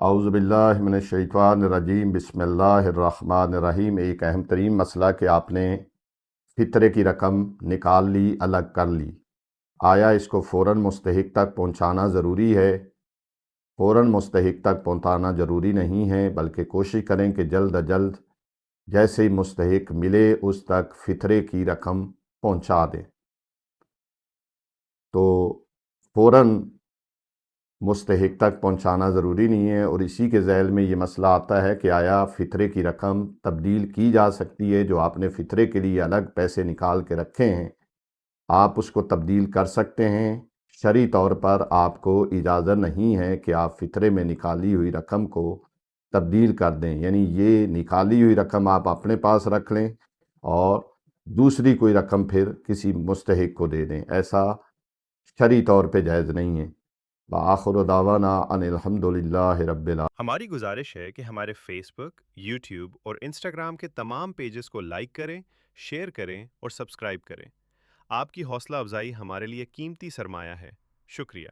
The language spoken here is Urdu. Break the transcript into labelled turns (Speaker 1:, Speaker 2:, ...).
Speaker 1: اعوذ باللہ من الشیطان الرجیم بسم اللہ الرحمن الرحیم۔ ایک اہم ترین مسئلہ کہ آپ نے فطرے کی رقم نکال لی، الگ کر لی، آیا اس کو فوراً مستحق تک پہنچانا ضروری ہے؟ فوراً مستحق تک پہنچانا ضروری نہیں ہے، بلکہ کوشش کریں کہ جلد از جلد جیسے ہی مستحق ملے اس تک فطرے کی رقم پہنچا دیں۔ تو فوراً مستحق تک پہنچانا ضروری نہیں ہے، اور اسی کے ذیل میں یہ مسئلہ آتا ہے کہ آیا فطرے کی رقم تبدیل کی جا سکتی ہے؟ جو آپ نے فطرے کے لیے الگ پیسے نکال کے رکھے ہیں، آپ اس کو تبدیل کر سکتے ہیں۔ شرعی طور پر آپ کو اجازت نہیں ہے کہ آپ فطرے میں نکالی ہوئی رقم کو تبدیل کر دیں، یعنی یہ نکالی ہوئی رقم آپ اپنے پاس رکھ لیں اور دوسری کوئی رقم پھر کسی مستحق کو دے دیں، ایسا شرعی طور پہ جائز نہیں ہے۔ وآخر دعوانا ان الحمدللہ رب العالمین۔
Speaker 2: ہماری گزارش ہے کہ ہمارے فیس بک، یوٹیوب اور انسٹاگرام کے تمام پیجز کو لائک کریں، شیئر کریں اور سبسکرائب کریں۔ آپ کی حوصلہ افزائی ہمارے لیے قیمتی سرمایہ ہے۔ شکریہ۔